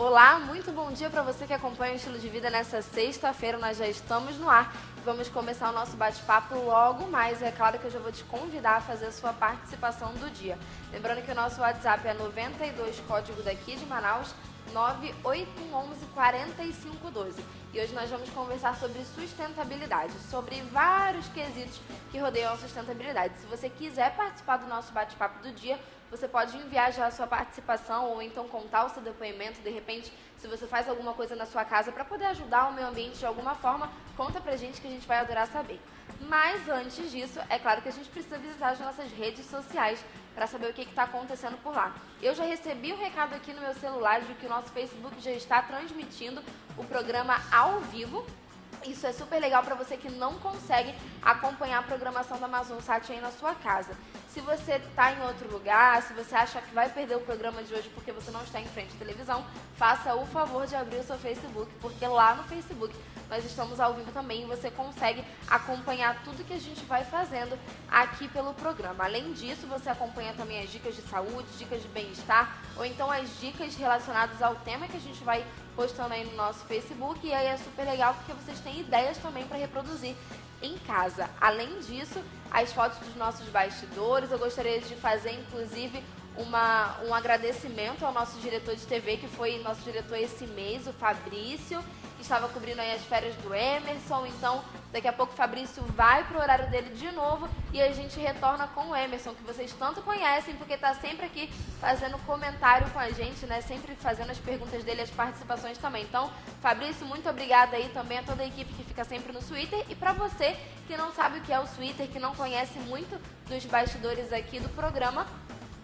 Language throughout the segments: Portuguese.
Olá, muito bom dia para você que acompanha o Estilo de Vida nessa sexta-feira. Nós já estamos no ar. Vamos começar o nosso bate-papo logo mais. É claro que eu já vou te convidar a fazer a sua participação do dia. Lembrando que o nosso WhatsApp é 92, código daqui de Manaus, 98111-4512. E hoje nós vamos conversar sobre sustentabilidade, sobre vários quesitos que rodeiam a sustentabilidade. Se você quiser participar do nosso bate-papo do dia, você pode enviar já a sua participação ou então contar o seu depoimento. De repente, se você faz alguma coisa na sua casa para poder ajudar o meio ambiente de alguma forma, conta pra gente que a gente vai adorar saber. Mas antes disso, é claro que a gente precisa visitar as nossas redes sociais para saber o que está acontecendo por lá. Eu já recebi um recado aqui no meu celular de que o nosso Facebook já está transmitindo o programa ao vivo. Isso é super legal para você que não consegue acompanhar a programação da Amazonsat aí na sua casa. Se você está em outro lugar, se você acha que vai perder o programa de hoje porque você não está em frente à televisão, faça o favor de abrir o seu Facebook, porque lá no Facebook nós estamos ao vivo também e você consegue acompanhar tudo que a gente vai fazendo aqui pelo programa. Além disso, você acompanha também as dicas de saúde, dicas de bem-estar, ou então as dicas relacionadas ao tema que a gente vai postando aí no nosso Facebook. E aí é super legal porque vocês têm ideias também para reproduzir em casa. Além disso, as fotos dos nossos bastidores, eu gostaria de fazer inclusive um agradecimento ao nosso diretor de TV, que foi nosso diretor esse mês, o Fabrício, que estava cobrindo aí as férias do Emerson. Então, daqui a pouco o Fabrício vai pro horário dele de novo e a gente retorna com o Emerson, que vocês tanto conhecem, porque está sempre aqui fazendo comentário com a gente, né? Sempre fazendo as perguntas dele, as participações também. Então, Fabrício, muito obrigada aí também a toda a equipe que fica sempre no Twitter. E para você que não sabe o que é o Twitter, que não conhece muito dos bastidores aqui do programa,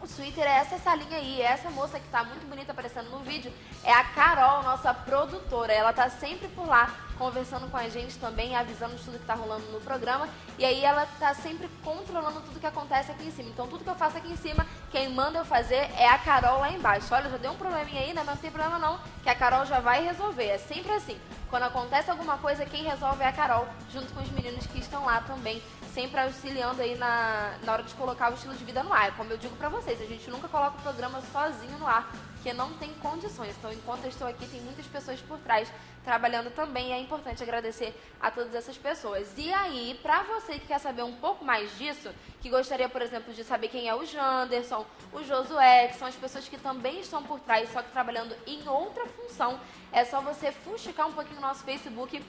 o Twitter é essa salinha aí, essa moça que tá muito bonita aparecendo no vídeo, é a Carol, nossa produtora. Ela tá sempre por lá, conversando com a gente também, avisando de tudo que tá rolando no programa. E aí ela tá sempre controlando tudo que acontece aqui em cima. Então tudo que eu faço aqui em cima, quem manda eu fazer é a Carol lá embaixo. Olha, já deu um probleminha aí, né? Mas não tem problema não, que a Carol já vai resolver. É sempre assim. Quando acontece alguma coisa, quem resolve é a Carol, junto com os meninos que estão lá também, sempre auxiliando aí na hora de colocar o estilo de vida no ar. Como eu digo pra vocês, a gente nunca coloca o programa sozinho no ar, porque não tem condições. Então, enquanto eu estou aqui, tem muitas pessoas por trás trabalhando também, e é importante agradecer a todas essas pessoas. E aí, pra você que quer saber um pouco mais disso, que gostaria, por exemplo, de saber quem é o Janderson, o Josué, que são as pessoas que também estão por trás, só que trabalhando em outra função, é só você fuxicar um pouquinho no nosso Facebook,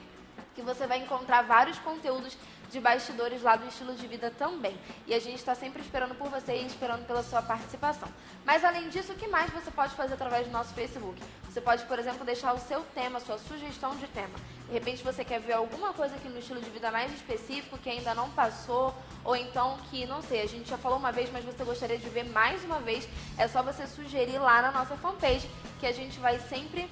que você vai encontrar vários conteúdos de bastidores lá do Estilo de Vida também. E a gente está sempre esperando por você e esperando pela sua participação. Mas além disso, o que mais você pode fazer através do nosso Facebook? Você pode, por exemplo, deixar o seu tema, sua sugestão de tema. De repente você quer ver alguma coisa aqui no Estilo de Vida mais específico que ainda não passou, ou então que, não sei, a gente já falou uma vez, mas você gostaria de ver mais uma vez, é só você sugerir lá na nossa fanpage, que a gente vai sempre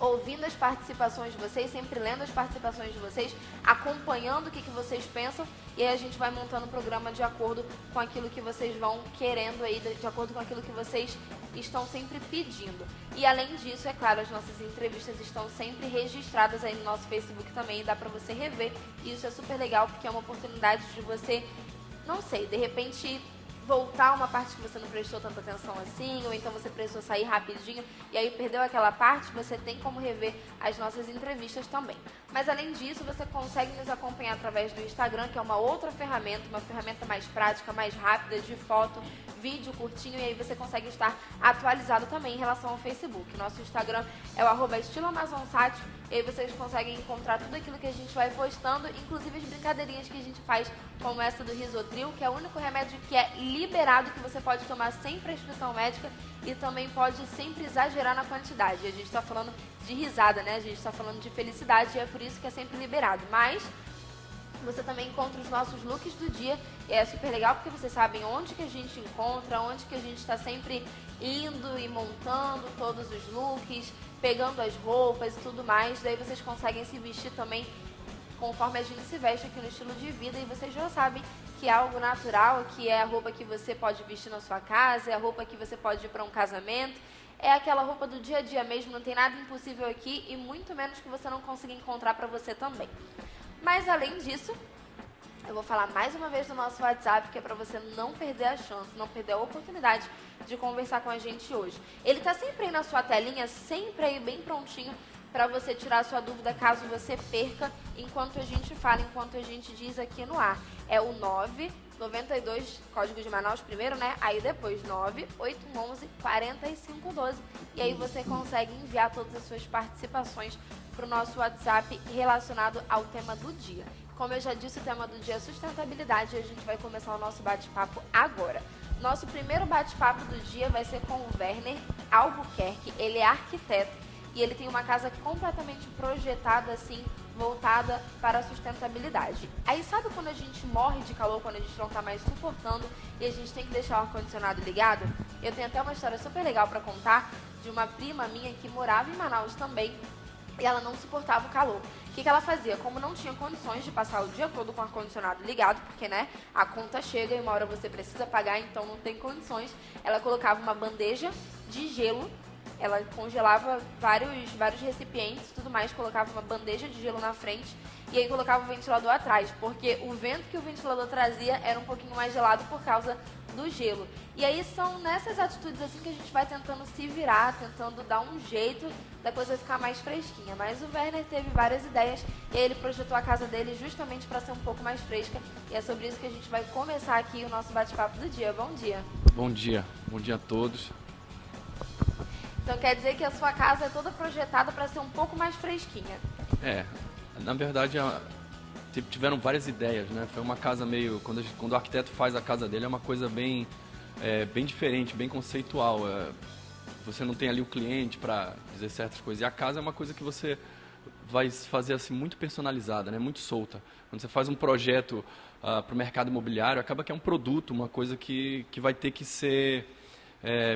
ouvindo as participações de vocês, sempre lendo as participações de vocês, acompanhando o que vocês pensam, e aí a gente vai montando o programa de acordo com aquilo que vocês vão querendo aí, de acordo com aquilo que vocês estão sempre pedindo. E além disso, é claro, as nossas entrevistas estão sempre registradas aí no nosso Facebook também, dá pra você rever, e isso é super legal, porque é uma oportunidade de você, não sei, de repente voltar uma parte que você não prestou tanta atenção assim, ou então você precisou sair rapidinho e aí perdeu aquela parte, você tem como rever as nossas entrevistas também. Mas além disso, você consegue nos acompanhar através do Instagram, que é uma outra ferramenta, uma ferramenta mais prática, mais rápida, de foto, vídeo curtinho, e aí você consegue estar atualizado também em relação ao Facebook. Nosso Instagram é o @estiloamazonsat, e aí vocês conseguem encontrar tudo aquilo que a gente vai postando, inclusive as brincadeirinhas que a gente faz, como essa do Risotril, que é o único remédio que é liberado, que você pode tomar sem prescrição médica e também pode sempre exagerar na quantidade. A gente está falando de risada, né? A gente está falando de felicidade e é por isso que é sempre liberado. Mas você também encontra os nossos looks do dia e é super legal porque vocês sabem onde que a gente encontra, onde que a gente está sempre indo e montando todos os looks, pegando as roupas e tudo mais. Daí vocês conseguem se vestir também conforme a gente se veste aqui no Estilo de Vida, e vocês já sabem que é algo natural, que é a roupa que você pode vestir na sua casa, é a roupa que você pode ir para um casamento, é aquela roupa do dia a dia mesmo, não tem nada impossível aqui e muito menos que você não consiga encontrar para você também. Mas além disso, eu vou falar mais uma vez do nosso WhatsApp, que é para você não perder a chance, não perder a oportunidade de conversar com a gente hoje. Ele tá sempre aí na sua telinha, sempre aí bem prontinho para você tirar a sua dúvida caso você perca enquanto a gente fala, enquanto a gente diz aqui no ar. É o 992, código de Manaus primeiro, né? Aí depois 98111-4512. E aí você consegue enviar todas as suas participações para o nosso WhatsApp relacionado ao tema do dia. Como eu já disse, o tema do dia é sustentabilidade e a gente vai começar o nosso bate-papo agora. Nosso primeiro bate-papo do dia vai ser com o Werner Albuquerque. Ele é arquiteto e ele tem uma casa completamente projetada, assim, voltada para a sustentabilidade. Aí sabe quando a gente morre de calor, quando a gente não está mais suportando e a gente tem que deixar o ar-condicionado ligado? Eu tenho até uma história super legal para contar de uma prima minha que morava em Manaus também e ela não suportava o calor. O que ela fazia? Como não tinha condições de passar o dia todo com o ar-condicionado ligado, porque, né, a conta chega e uma hora você precisa pagar, então não tem condições, ela colocava uma bandeja de gelo. Ela congelava vários recipientes e tudo mais, colocava uma bandeja de gelo na frente e aí colocava o ventilador atrás, porque o vento que o ventilador trazia era um pouquinho mais gelado por causa do gelo. E aí são nessas atitudes assim que a gente vai tentando se virar, tentando dar um jeito da coisa ficar mais fresquinha. Mas o Werner teve várias ideias e aí ele projetou a casa dele justamente para ser um pouco mais fresca. E é sobre isso que a gente vai começar aqui o nosso bate-papo do dia. Bom dia. Bom dia a todos. Então quer dizer que a sua casa é toda projetada para ser um pouco mais fresquinha. Na verdade tiveram várias ideias, né? Foi uma casa meio, quando o arquiteto faz a casa dele é uma coisa bem diferente, bem conceitual. Você não tem ali o cliente para dizer certas coisas. E a casa é uma coisa que você vai fazer assim muito personalizada, né? Muito solta. Quando você faz um projeto para o mercado imobiliário, acaba que é um produto, uma coisa que vai ter que ser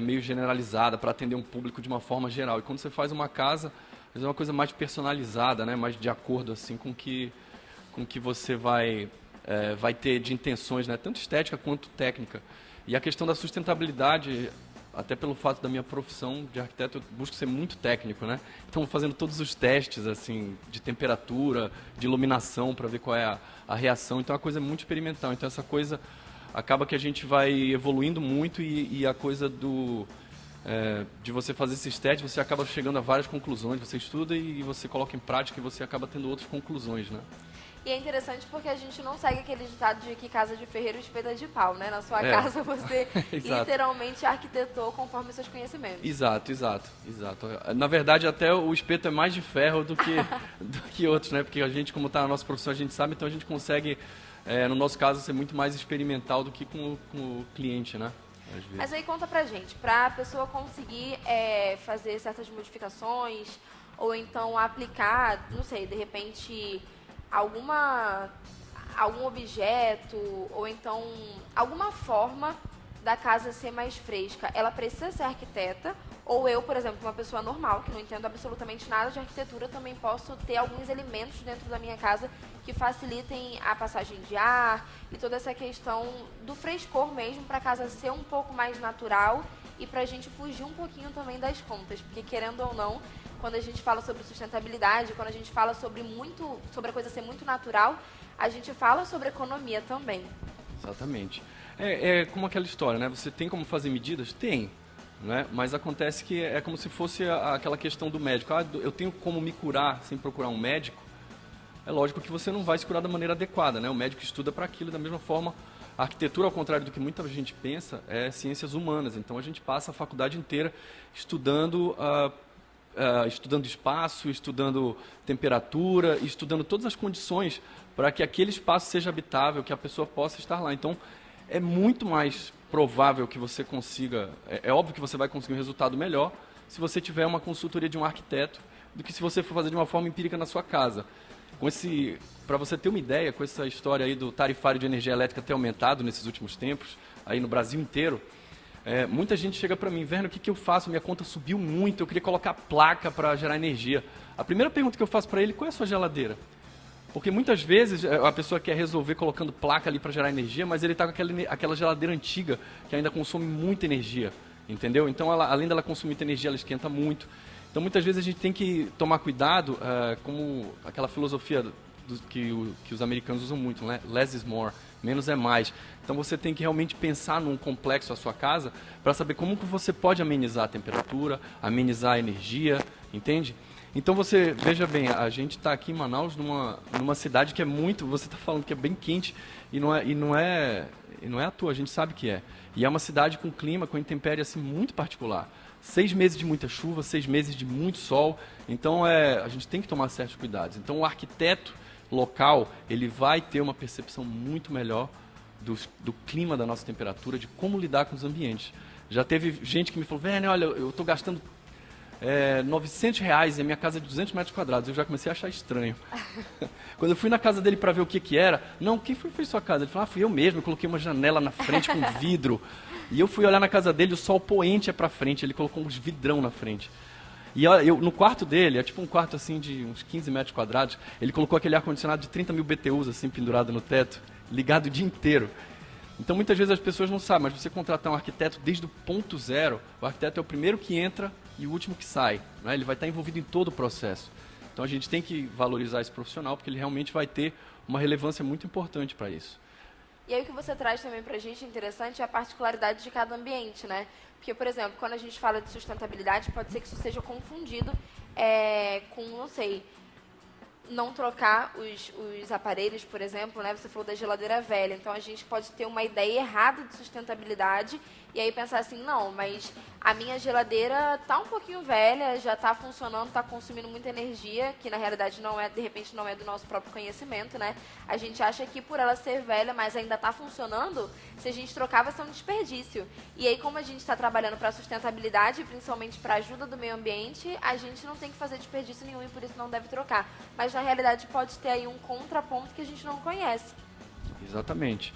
meio generalizada para atender um público de uma forma geral. E quando você faz uma casa, é uma coisa mais personalizada, né? Mais de acordo assim com que você vai ter de intenções, né? Tanto estética quanto técnica. E a questão da sustentabilidade, até pelo fato da minha profissão de arquiteto, eu busco ser muito técnico, né? Então, fazendo todos os testes assim de temperatura, de iluminação, para ver qual é a reação. Então, é uma coisa muito experimental. Então, essa coisa acaba que a gente vai evoluindo muito e a coisa de você fazer esses testes, você acaba chegando a várias conclusões, você estuda e você coloca em prática e você acaba tendo outras conclusões, né? E é interessante porque a gente não segue aquele ditado de que casa de ferreiro espeta de pau, né? Na sua casa você literalmente arquitetou conforme seus conhecimentos. Exato. Na verdade, até o espeto é mais de ferro do que outros, né? Porque a gente, como está na nossa profissão, a gente sabe, então a gente consegue, no nosso caso, ser muito mais experimental do que com o cliente, né? Mas aí conta pra gente, pra pessoa conseguir fazer certas modificações ou então aplicar, não sei, de repente algum objeto ou então alguma forma da casa ser mais fresca, ela precisa ser arquiteta? Ou eu, por exemplo, uma pessoa normal, que não entendo absolutamente nada de arquitetura, também posso ter alguns elementos dentro da minha casa que facilitem a passagem de ar e toda essa questão do frescor mesmo, para a casa ser um pouco mais natural e para a gente fugir um pouquinho também das contas. Porque, querendo ou não, quando a gente fala sobre sustentabilidade, quando a gente fala sobre a coisa ser muito natural, a gente fala sobre economia também. Exatamente. É como aquela história, né? Você tem como fazer medidas? Tem. Né? Mas acontece que é como se fosse aquela questão do médico. Eu tenho como me curar sem procurar um médico? É lógico que você não vai se curar da maneira adequada, né? O médico estuda para aquilo. Da mesma forma, a arquitetura, ao contrário do que muita gente pensa, é ciências humanas. Então, a gente passa a faculdade inteira estudando espaço, estudando temperatura, estudando todas as condições para que aquele espaço seja habitável, que a pessoa possa estar lá. Então, é muito mais provável que você consiga, é óbvio que você vai conseguir um resultado melhor se você tiver uma consultoria de um arquiteto do que se você for fazer de uma forma empírica na sua casa. Para você ter uma ideia, com essa história aí do tarifário de energia elétrica ter aumentado nesses últimos tempos, aí no Brasil inteiro, muita gente chega para mim, Werner, o que eu faço? Minha conta subiu muito, eu queria colocar placa para gerar energia. A primeira pergunta que eu faço para ele, qual é a sua geladeira? Porque muitas vezes a pessoa quer resolver colocando placa ali para gerar energia, mas ele está com aquela geladeira antiga que ainda consome muita energia, entendeu? Então, além dela consumir muita energia, ela esquenta muito. Então, muitas vezes a gente tem que tomar cuidado, como aquela filosofia que os americanos usam muito, né? Less is more. menos é mais. Então você tem que realmente pensar num complexo a sua casa para saber como que você pode amenizar a temperatura, amenizar a energia, entende? Então você, veja bem, a gente está aqui em Manaus, numa cidade que é muito, você está falando que é bem quente, e não é à toa, a gente sabe que é. E é uma cidade com clima, com intempérie assim, muito particular. 6 meses de muita chuva, 6 meses de muito sol, então a gente tem que tomar certos cuidados. Então o arquiteto local, ele vai ter uma percepção muito melhor do clima, da nossa temperatura, de como lidar com os ambientes. Já teve gente que me falou, velho, olha, eu estou gastando R$900 e a minha casa é de 200 metros quadrados. Eu já comecei a achar estranho. Quando eu fui na casa dele para ver o que era, não, quem fez sua casa? Ele falou, fui eu mesmo, eu coloquei uma janela na frente com vidro. E eu fui olhar na casa dele, o sol poente é para frente, ele colocou uns vidrão na frente. E no quarto dele, é tipo um quarto assim de uns 15 metros quadrados, ele colocou aquele ar-condicionado de 30 mil BTUs assim pendurado no teto, ligado o dia inteiro. Então muitas vezes as pessoas não sabem, mas você contratar um arquiteto desde o ponto zero, o arquiteto é o primeiro que entra e o último que sai, né? Ele vai estar envolvido em todo o processo. Então a gente tem que valorizar esse profissional, porque ele realmente vai ter uma relevância muito importante para isso. E aí o que você traz também para a gente interessante é a particularidade de cada ambiente, né? Porque, por exemplo, quando a gente fala de sustentabilidade, pode ser que isso seja confundido com, não sei, não trocar os aparelhos, por exemplo, né? Você falou da geladeira velha, então a gente pode ter uma ideia errada de sustentabilidade e aí pensar assim, não, mas a minha geladeira está um pouquinho velha, já está funcionando, está consumindo muita energia, que na realidade não é, de repente não é do nosso próprio conhecimento, né? A gente acha que por ela ser velha, mas ainda está funcionando, se a gente trocar vai ser um desperdício. E aí como a gente está trabalhando para sustentabilidade, principalmente para ajuda do meio ambiente, a gente não tem que fazer desperdício nenhum e por isso não deve trocar. Mas na realidade pode ter aí um contraponto que a gente não conhece. Exatamente.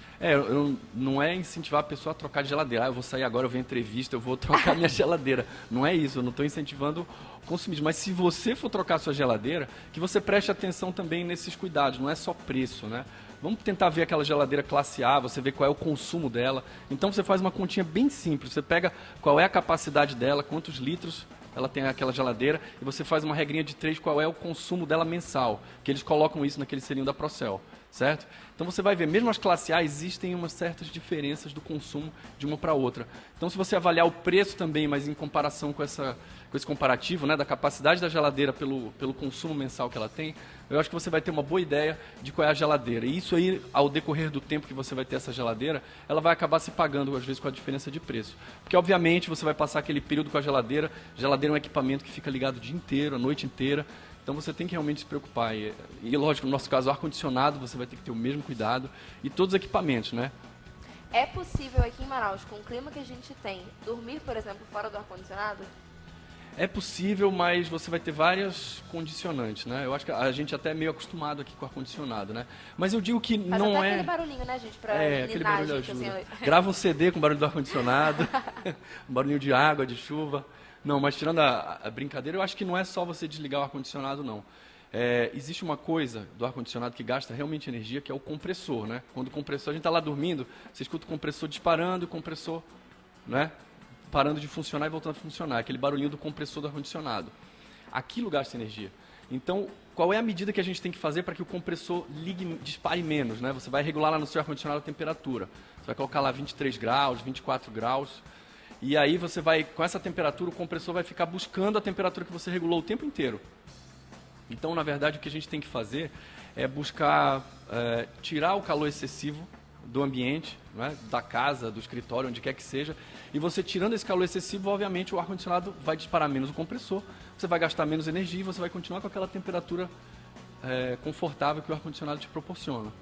Não é incentivar a pessoa a trocar de geladeira. Eu vou sair agora, eu venho entrevista, eu vou trocar minha geladeira. Não é isso, eu não estou incentivando o consumismo. Mas se você for trocar a sua geladeira, que você preste atenção também nesses cuidados, não é só preço, né? Vamos tentar ver aquela geladeira classe A, você vê qual é o consumo dela. Então você faz uma continha bem simples, você pega qual é a capacidade dela, quantos litros ela tem aquela geladeira, e você faz uma regrinha de 3, qual é o consumo dela mensal, que eles colocam isso naquele selinho da Procel, certo? Então você vai ver, mesmo as classe A, existem umas certas diferenças do consumo de uma para outra. Então se você avaliar o preço também, mas em comparação com esse comparativo, né, da capacidade da geladeira pelo consumo mensal que ela tem, eu acho que você vai ter uma boa ideia de qual é a geladeira. E isso aí, ao decorrer do tempo que você vai ter essa geladeira, ela vai acabar se pagando, às vezes, com a diferença de preço. Porque, obviamente, você vai passar aquele período com a geladeira. Geladeira é um equipamento que fica ligado o dia inteiro, a noite inteira. Então, você tem que realmente se preocupar. E lógico, no nosso caso, o ar-condicionado, você vai ter que ter o mesmo cuidado. E todos os equipamentos, né? É possível aqui em Manaus, com o clima que a gente tem, dormir, por exemplo, fora do ar-condicionado? É possível, mas você vai ter várias condicionantes, né? Eu acho que a gente até é meio acostumado aqui com ar-condicionado, né? Mas eu digo que Mas não até é... aquele barulhinho, né, gente? Pra aquele ninar a barulho gente, ajuda. assim. Grava um CD com barulho do ar-condicionado, um barulhinho de água, de chuva. Não, mas tirando a brincadeira, eu acho que não é só você desligar o ar-condicionado, não. Existe uma coisa do ar-condicionado que gasta realmente energia, que é o compressor, né? Quando o compressor, a gente está lá dormindo, você escuta o compressor disparando, o compressor, né, parando de funcionar e voltando a funcionar, aquele barulhinho do compressor do ar-condicionado. Aquilo gasta energia. Então, qual é a medida que a gente tem que fazer para que o compressor dispare menos, né? Você vai regular lá no seu ar-condicionado a temperatura. Você vai colocar lá 23 graus, 24 graus, e aí você vai, com essa temperatura, o compressor vai ficar buscando a temperatura que você regulou o tempo inteiro. Então, na verdade, o que a gente tem que fazer é buscar tirar o calor excessivo do ambiente, né, da casa, do escritório, onde quer que seja, e você tirando esse calor excessivo, obviamente o ar-condicionado vai disparar menos o compressor, você vai gastar menos energia e você vai continuar com aquela temperatura confortável que o ar-condicionado te proporciona.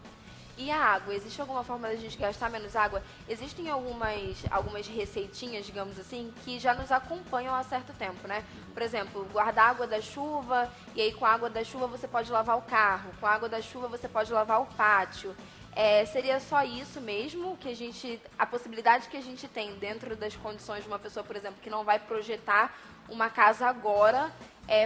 E a água? Existe alguma forma da gente gastar menos água? Existem algumas receitinhas, digamos assim, que já nos acompanham há certo tempo, né? Por exemplo, guardar água da chuva, e aí com a água da chuva você pode lavar o carro, com a água da chuva você pode lavar o pátio. Seria só isso mesmo, a possibilidade que a gente tem dentro das condições de uma pessoa, por exemplo, que não vai projetar uma casa agora,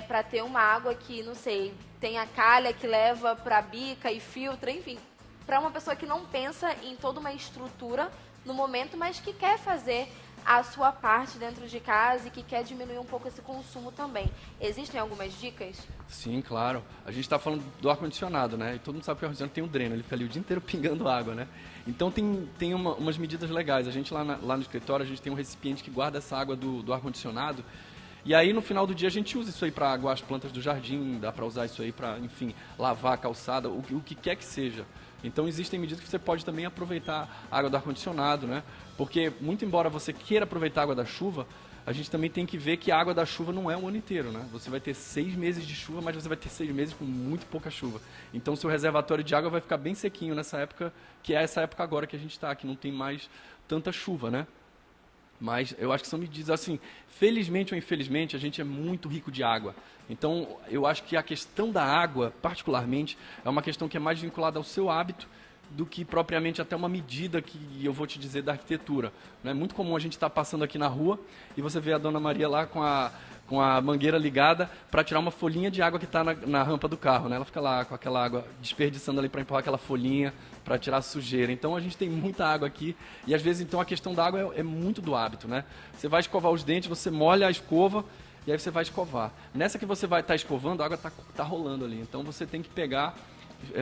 para ter uma água que, não sei, tem a calha que leva para a bica e filtra, enfim, para uma pessoa que não pensa em toda uma estrutura no momento, mas que quer fazer a sua parte dentro de casa e que quer diminuir um pouco esse consumo também. Existem algumas dicas? Sim, claro. A gente está falando do ar-condicionado, né? E todo mundo sabe que o ar-condicionado tem um dreno, ele fica ali o dia inteiro pingando água, né? Então tem umas medidas legais. A gente lá no escritório, a gente tem um recipiente que guarda essa água do ar-condicionado. E aí no final do dia a gente usa isso aí para aguar as plantas do jardim, dá para usar isso aí para, enfim, lavar a calçada, o que quer que seja. Então existem medidas que você pode também aproveitar a água do ar-condicionado, né? Porque muito embora você queira aproveitar a água da chuva, a gente também tem que ver que a água da chuva não é o ano inteiro, né? Você vai ter 6 meses de chuva, mas você vai ter 6 meses com muito pouca chuva. Então seu reservatório de água vai ficar bem sequinho nessa época, que é essa época agora que a gente está, que não tem mais tanta chuva, né? Mas eu acho que são medidas assim, felizmente ou infelizmente, a gente é muito rico de água. Então, eu acho que a questão da água, particularmente, é uma questão que é mais vinculada ao seu hábito do que propriamente até uma medida que eu vou te dizer da arquitetura. É muito comum a gente estar passando aqui na rua e você vê a Dona Maria lá com a mangueira ligada para tirar uma folhinha de água que está na rampa do carro, né? Ela fica lá com aquela água desperdiçando ali para empurrar aquela folhinha, para tirar a sujeira. Então a gente tem muita água aqui e às vezes então a questão da água é muito do hábito, né? Você vai escovar os dentes, você molha a escova e aí você vai escovar. Nessa que você vai estar escovando, a água está rolando ali. Então você tem que pegar,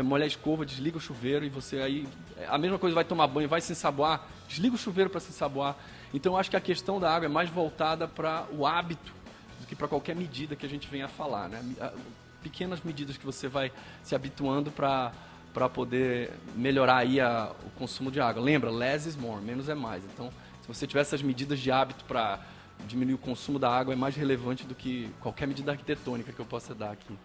molhar a escova, desliga o chuveiro e você aí... A mesma coisa, vai tomar banho, vai se ensaboar, desliga o chuveiro para se ensaboar. Então eu acho que a questão da água é mais voltada para o hábito do que para qualquer medida que a gente venha a falar, né? Pequenas medidas que você vai se habituando para poder melhorar aí o consumo de água. Lembra, less is more, menos é mais. Então, se você tiver essas medidas de hábito para diminuir o consumo da água, é mais relevante do que qualquer medida arquitetônica que eu possa dar aqui.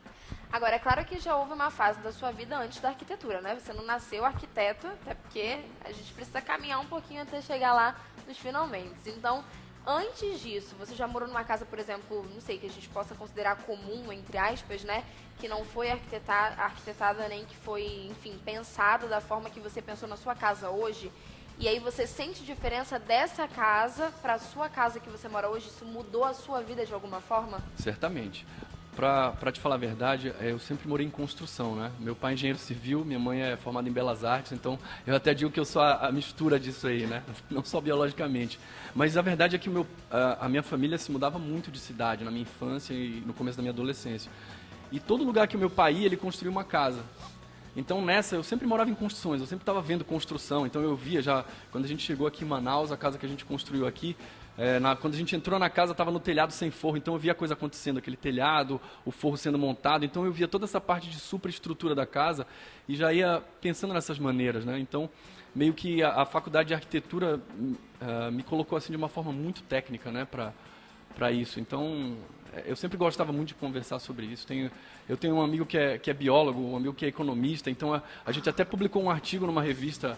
Agora, é claro que já houve uma fase da sua vida antes da arquitetura, né? Você não nasceu arquiteto, até porque a gente precisa caminhar um pouquinho até chegar lá nos finalmente. Então, antes disso, você já morou numa casa, por exemplo, não sei, que a gente possa considerar comum, entre aspas, né? Que não foi arquitetada nem que foi, enfim, pensada da forma que você pensou na sua casa hoje. E aí você sente diferença dessa casa para a sua casa que você mora hoje? Isso mudou a sua vida de alguma forma? Certamente. Para te falar a verdade, eu sempre morei em construção, né? Meu pai é engenheiro civil, minha mãe é formada em belas artes, então eu até digo que eu sou a mistura disso aí, né? Não só biologicamente. Mas a verdade é que a minha família se mudava muito de cidade na minha infância e no começo da minha adolescência. E todo lugar que o meu pai ia, ele construiu uma casa. Então nessa, eu sempre morava em construções, eu sempre estava vendo construção, então eu via já, quando a gente chegou aqui em Manaus, a casa que a gente construiu aqui, quando a gente entrou na casa, estava no telhado sem forro, então eu via a coisa acontecendo, aquele telhado, o forro sendo montado, então eu via toda essa parte de superestrutura da casa e já ia pensando nessas maneiras, né? Então, meio que a faculdade de arquitetura me colocou assim de uma forma muito técnica, né, para isso. Então, eu sempre gostava muito de conversar sobre isso. Eu tenho um amigo que é biólogo, um amigo que é economista, então a gente até publicou um artigo numa revista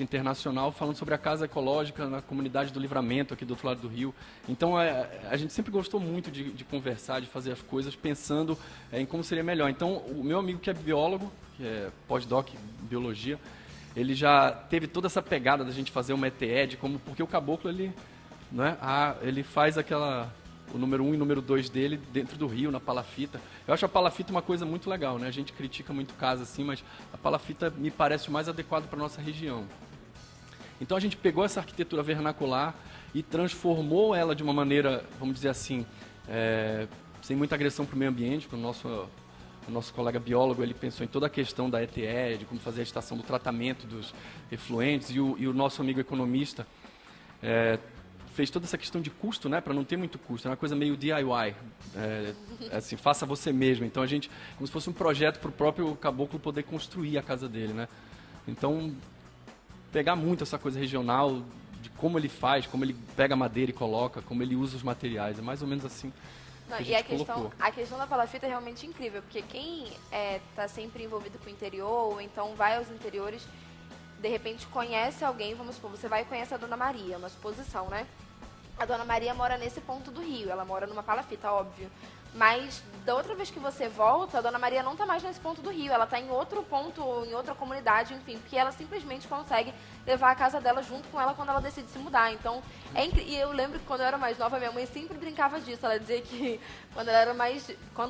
internacional falando sobre a casa ecológica na comunidade do Livramento, aqui do outro lado do Rio. Então, a gente sempre gostou muito de conversar, de fazer as coisas, pensando em como seria melhor. Então, o meu amigo que é biólogo, que é pós-doc em biologia, ele já teve toda essa pegada da gente fazer uma ETE, porque o caboclo, ele faz o número 1 e o número 2 dele dentro do rio, na palafita. Eu acho a palafita uma coisa muito legal, né? A gente critica muito casa assim, mas a palafita me parece o mais adequado para a nossa região. Então a gente pegou essa arquitetura vernacular e transformou ela de uma maneira, vamos dizer assim, sem muita agressão para o meio ambiente, porque o nosso colega biólogo, ele pensou em toda a questão da ETE, de como fazer a estação do tratamento dos efluentes, e o nosso amigo economista fez toda essa questão de custo, né, para não ter muito custo. É uma coisa meio DIY, assim, faça você mesmo. Então a gente, como se fosse um projeto para o próprio caboclo poder construir a casa dele, né? Então, pegar muito essa coisa regional, de como ele faz, como ele pega a madeira e coloca, como ele usa os materiais, é mais ou menos assim. Não, e a questão da palafita é realmente incrível, porque quem está sempre envolvido com o interior, ou então vai aos interiores, de repente conhece alguém, vamos supor, você vai e conhece a Dona Maria, uma suposição, né? A Dona Maria mora nesse ponto do rio, ela mora numa palafita, óbvio. Mas da outra vez que você volta, a Dona Maria não tá mais nesse ponto do rio, ela tá em outro ponto, em outra comunidade, enfim, porque ela simplesmente consegue levar a casa dela junto com ela quando ela decide se mudar. Então, e eu lembro que quando eu era mais nova, minha mãe sempre brincava disso. Ela dizia que quando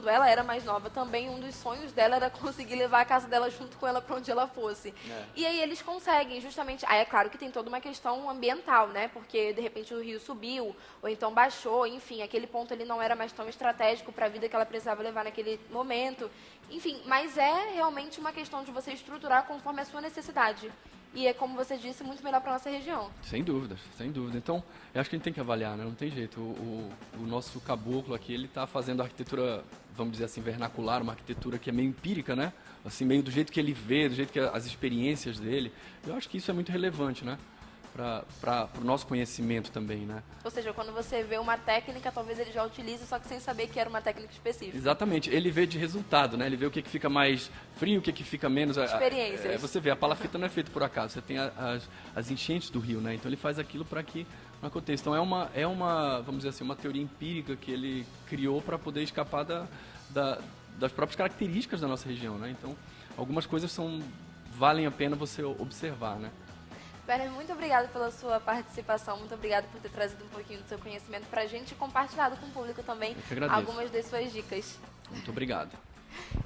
ela era mais nova, também um dos sonhos dela era conseguir levar a casa dela junto com ela para onde ela fosse. E aí eles conseguem, justamente. Aí é claro que tem toda uma questão ambiental, né? Porque de repente o rio subiu, ou então baixou, enfim, aquele ponto ali não era mais tão estratégico para a vida que ela precisava levar naquele momento. Enfim, mas é realmente uma questão de você estruturar conforme a sua necessidade. E é, como você disse, muito melhor para nossa região. Sem dúvida, sem dúvida. Então, eu acho que a gente tem que avaliar, né? Não tem jeito. O nosso caboclo aqui, ele está fazendo arquitetura, vamos dizer assim, vernacular, uma arquitetura que é meio empírica, né? Assim, meio do jeito que ele vê, do jeito que as experiências dele. Eu acho que isso é muito relevante, né? Para o nosso conhecimento também, né? Ou seja, quando você vê uma técnica, talvez ele já utilize, só que sem saber que era uma técnica específica. Exatamente. Ele vê de resultado, né? Ele vê o que fica mais frio, o que fica menos... Experiências. Você vê, a palafita não é feita por acaso. Você tem as enchentes do rio, né? Então ele faz aquilo para que não aconteça. Então é uma, vamos dizer assim, uma teoria empírica que ele criou para poder escapar das próprias características da nossa região, né? Então, algumas coisas valem a pena você observar, né? Werner, muito obrigada pela sua participação, muito obrigada por ter trazido um pouquinho do seu conhecimento para a gente e compartilhado com o público também algumas das suas dicas. Muito obrigado.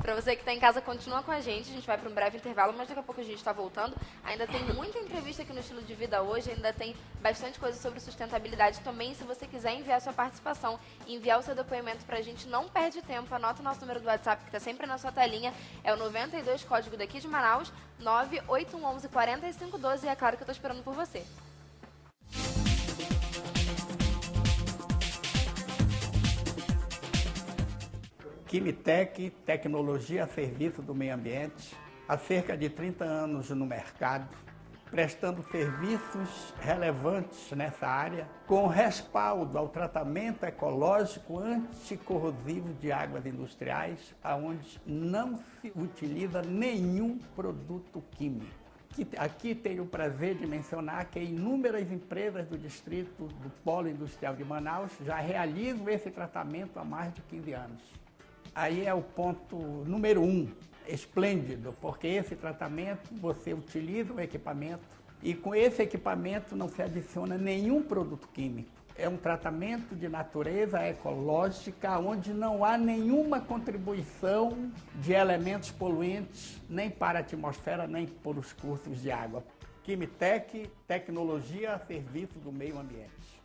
Para você que está em casa, continua com a gente vai para um breve intervalo, mas daqui a pouco a gente está voltando. Ainda tem muita entrevista aqui no Estilo de Vida hoje, ainda tem bastante coisa sobre sustentabilidade também. Se você quiser enviar sua participação e enviar o seu depoimento para a gente, não perde tempo, anota o nosso número do WhatsApp que está sempre na sua telinha, é o 92, código daqui de Manaus, 98111 4512, e é claro que eu estou esperando por você. Kimitec, tecnologia a serviço do meio ambiente, há cerca de 30 anos no mercado, prestando serviços relevantes nessa área, com respaldo ao tratamento ecológico anticorrosivo de águas industriais, onde não se utiliza nenhum produto químico. Aqui tenho o prazer de mencionar que inúmeras empresas do distrito do Polo Industrial de Manaus já realizam esse tratamento há mais de 15 anos. Aí é o ponto número 1, esplêndido, porque esse tratamento você utiliza o equipamento e com esse equipamento não se adiciona nenhum produto químico. É um tratamento de natureza ecológica onde não há nenhuma contribuição de elementos poluentes nem para a atmosfera nem para os cursos de água. Kimitec, tecnologia a serviço do meio ambiente.